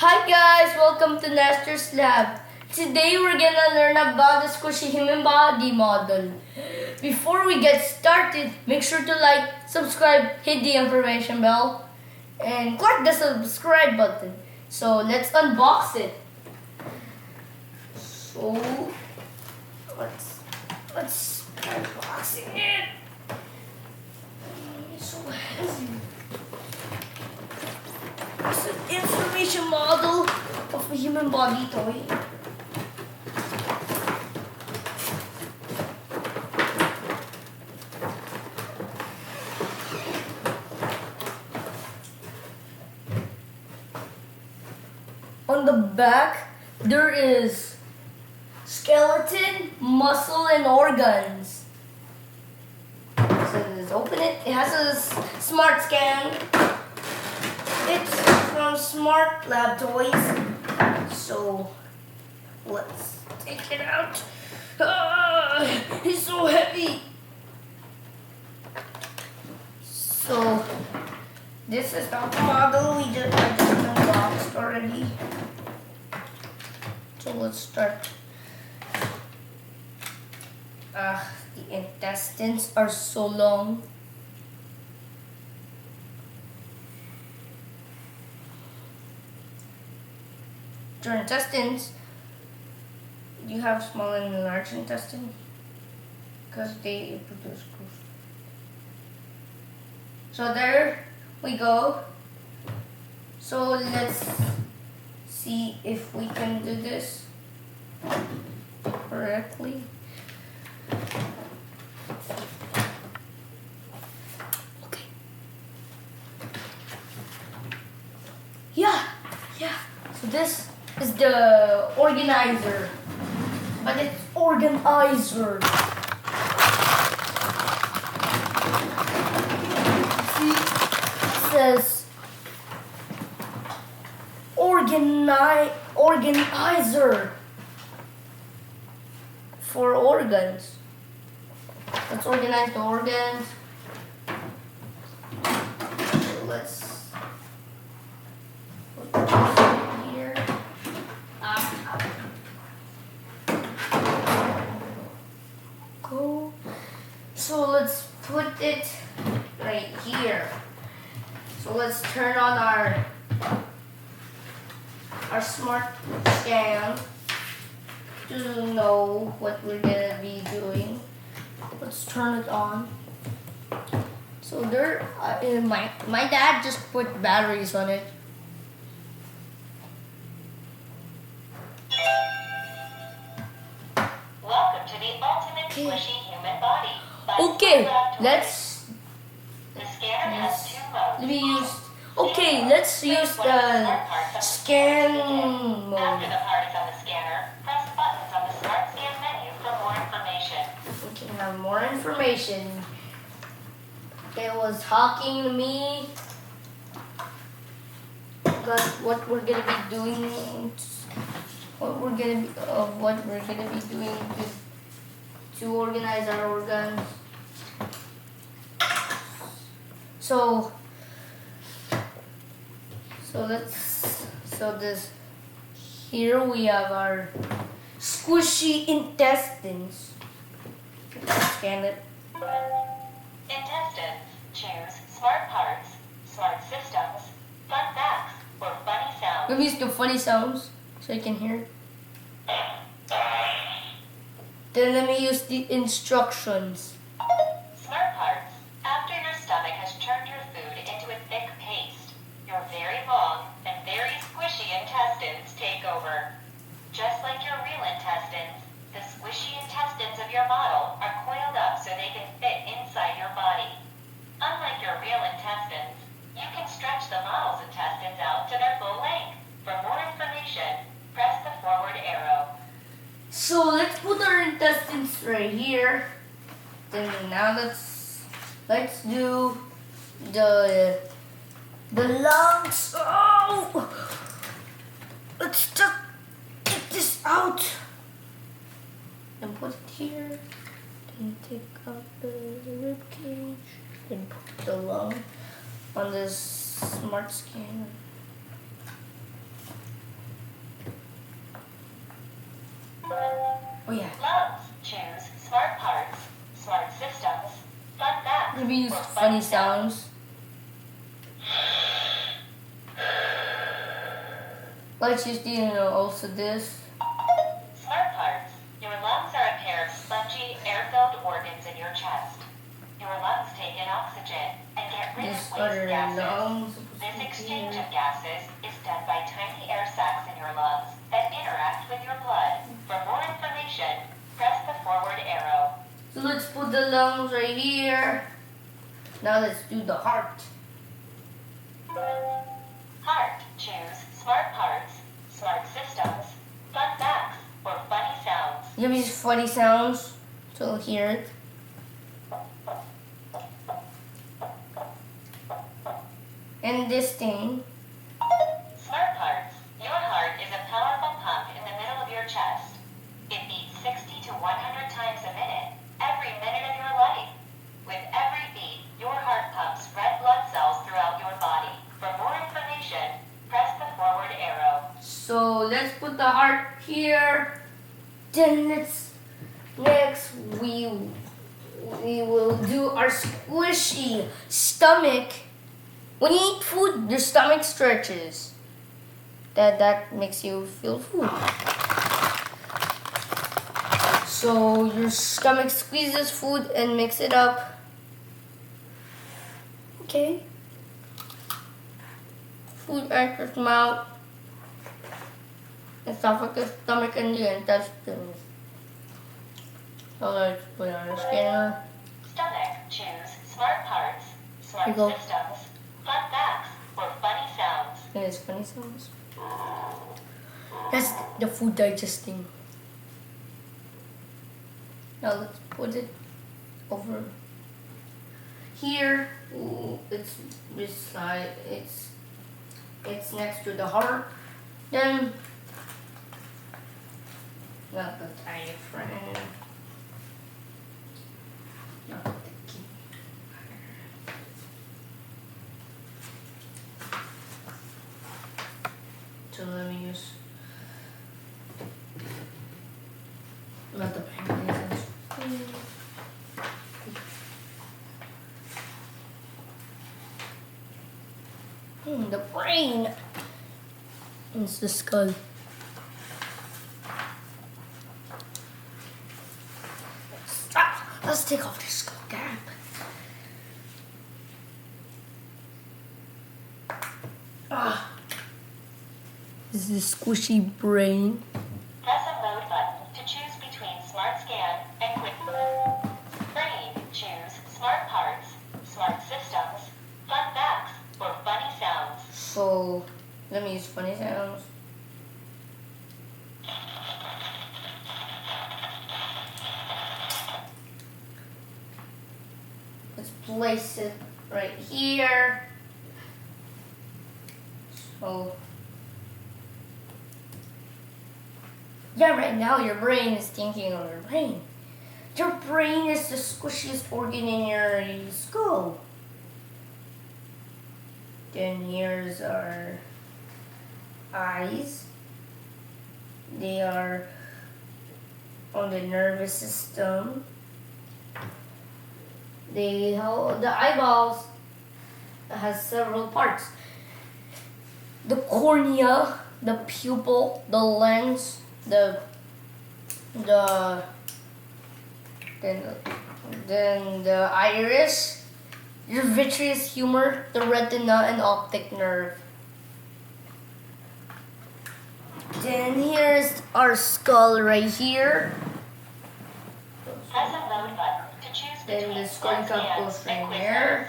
Hi guys, welcome to Nashter's Lab. Today we're gonna learn about the squishy human body model. Before we get started, make sure to like, subscribe, hit the information bell, and click the subscribe button. So let's unbox it. So let's unboxing it. It's so heavy. It's an information model of a human body toy. On the back, there is skeleton, muscle, and organs. So let's open it. It has a smart scan. It's from Smart Lab Toys. So let's take it out. It's so heavy. So this is the model I just unboxed already. So let's start. The intestines are so long. Your intestines, you have small and large intestine because they produce growth. So there we go. So let's see if we can do this correctly. Okay. Yeah. So this is the organizer, but it's organizer. See, it says organizer for organs. Let's organize the organs. So let's put this here. Go. So let's put it right here. So let's turn on our smart scan to know what we're gonna be doing. Let's turn it on. So there, my dad just put batteries on it. Welcome to the ultimate squishy human body. Okay, let's The scanner has two modes. let's use the scan After mode. the part is on the scanner, press buttons on the Smart Scan menu for more information. We can have more information. It was talking to me about what we're gonna be doing. What we're gonna be doing to organize our organs. Here we have our squishy intestines. Scan it. Intestines. Choose Smart Parts, Smart Systems, Fun Facts, or Funny Sounds. Let me use the funny sounds so I can hear. Then let me use the instructions. Smart Parts. After your stomach has churned your food into a thick paste, your very long and very squishy intestines take over. Just like your real intestines, the squishy intestines of your model are coiled up so they can fit inside your body. Unlike your real intestines, you can stretch the model's intestines out to their full length. For more information, press the forward arrow. So let's put our intestines right here. Then now let's do the lungs. Oh, let's just get this out. Then put it here. Then take out the rib cage. Then put the lung on this smart scanner. we use funny sounds? Let's use also this. Smart parts. Your lungs are a pair of spongy, air-filled organs in your chest. Your lungs take in oxygen and get rid This of waste other gases. lungs. This exchange of gases is done by tiny air sacs in your lungs that interact with your blood. For more information, press the forward arrow. So let's put the lungs right here. Now let's do the heart. Heart. Choose smart parts, smart systems, fun facts, or funny sounds. You have these funny sounds, so hear it. And this thing. Smart parts. Your heart is a powerful pump in the middle of your chest. It beats 60 to 100 times a minute, every minute of your life. With every beat, your heart pumps red blood cells throughout your body. For more information, press the forward arrow. So let's put the heart here. Then next we will do our squishy stomach. When you eat food, your stomach stretches. That makes you feel food. So your stomach squeezes food and mix it up. Okay. Food enters mouth. Esophagus, stomach, and the intestines. So let's put on the scanner. Stomach. Choose smart parts, smart Here you go. systems, fun facts, or funny sounds. It is funny sounds. That's the food digesting. Now let's put it over here. Ooh, it's beside. It's next to the heart. Then not the diaphragm. Not the kidney. So let me use not the pancreas. The brain. It's the skull. Let's take off the skull cap. This is a squishy brain. Press a load button to choose between Smart Scan and Quick Brain. Choose smart parts, smart systems, fun facts, or funny sounds. So let me use funny sounds. Let's place it right here. So yeah, right now your brain is thinking of your brain. Your brain is the squishiest organ in your skull. Then here's our eyes. They are on the nervous system. The eyeballs has several parts. The cornea, the pupil, the lens, then the iris, your vitreous humor, the retina, and optic nerve. Then here's our skull right here. Press a load button to choose Then between the skull Smart cap Scan goes and right Quick there.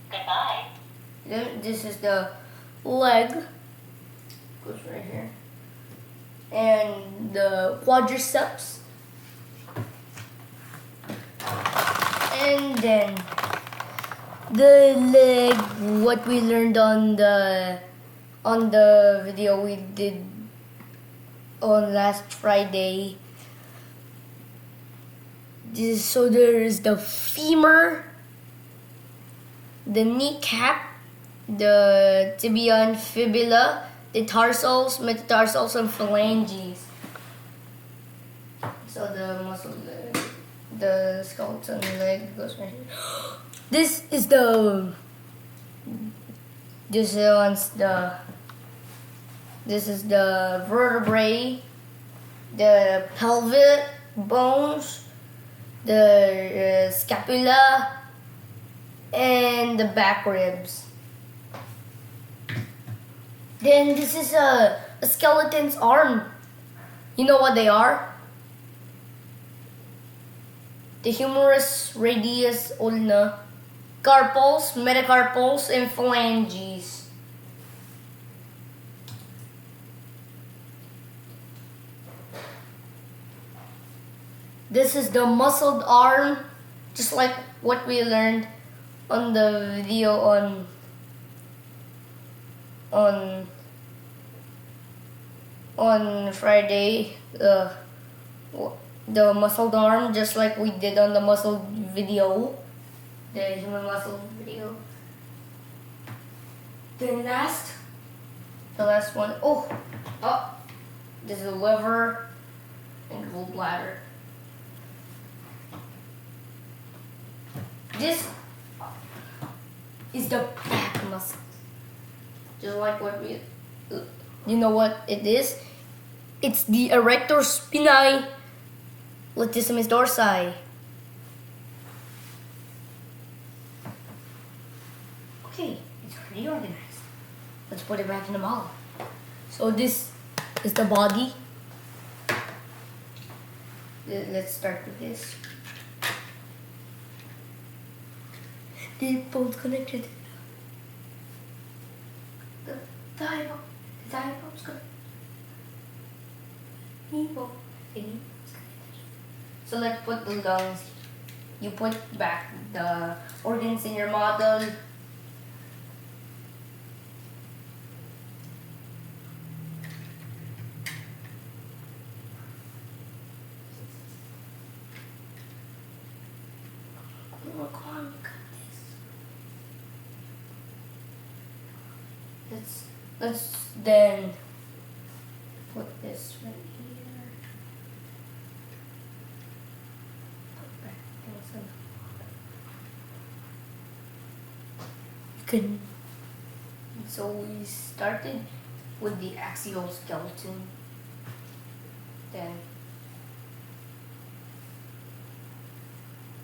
Goodbye. Then this is the leg. Goes right here. And the quadriceps. And then the leg, what we learned on the video we did on last Friday. So there is the femur, the kneecap, the tibia and fibula, the tarsals, metatarsals, and phalanges. So the muscle leg, the skeleton leg goes right here. This is the. This one's the. This is the vertebrae, the pelvic bones, the scapula, and the back ribs. Then this is a skeleton's arm. You know what they are? The humerus, radius, ulna, carpals, metacarpals, and phalanges. This is the muscled arm, just like what we learned on the video on Friday. The muscled arm, just like we did on the muscle video, the human muscle video. Then the last one. Oh, this is the liver and gallbladder. This is the back muscle. Just like what you know what it is? It's the erector spinae latissimus dorsi. Okay, it's pretty organized. Let's put it back in the model. So this is the body. Let's start with this. The bones connected. The thigh bone's connected. Knee bone. So let's put the lungs. You put back the organs in your model. Let's then put this right here. Put back things in. Good. So we started with the axial skeleton. Then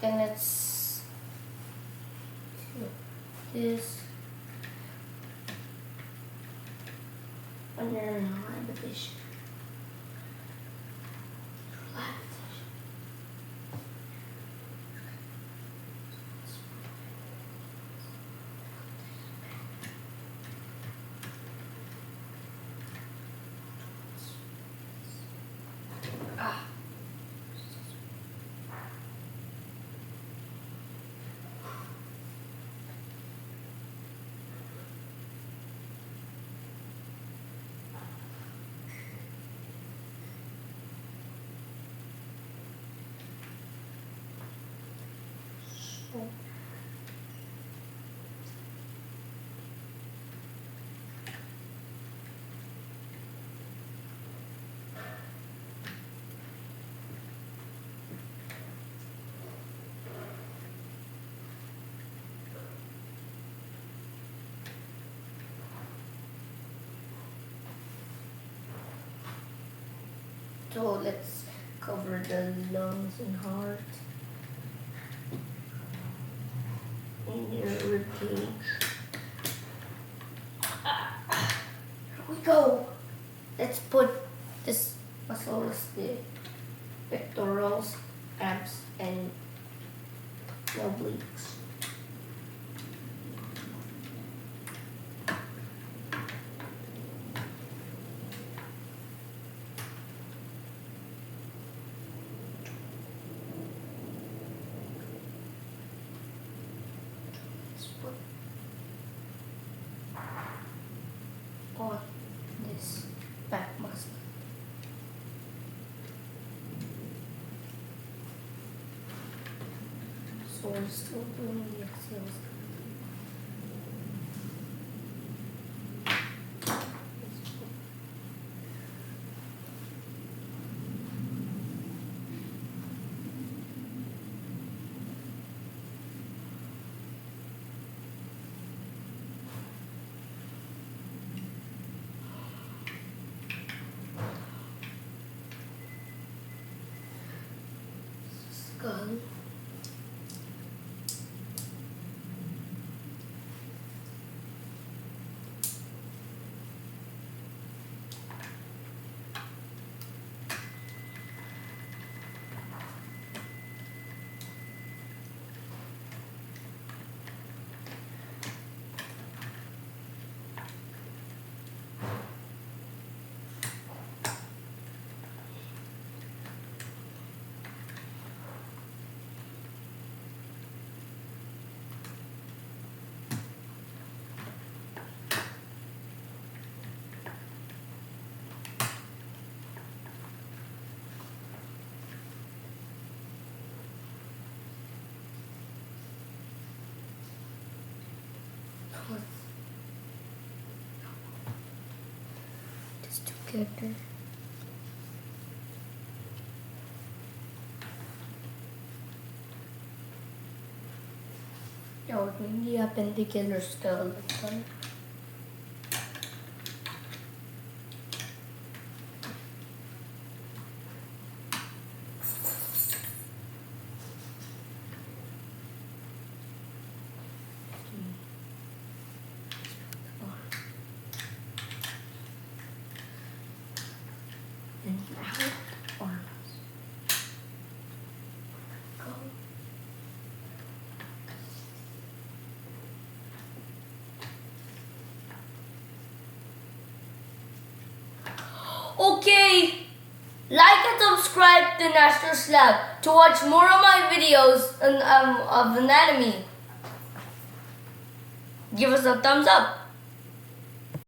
let's do this. Under repetition. So let's cover the lungs and heart. In your ribcage. Here we go. Let's put this muscles, the pectorals, abs, and obliques. On this back muscle. So we're still doing the exhales. Just together. No, hindi appendicular skeleton. And out arms. Go. Okay, like and subscribe to Nashter's Lab to watch more of my videos of anatomy. Give us a thumbs up.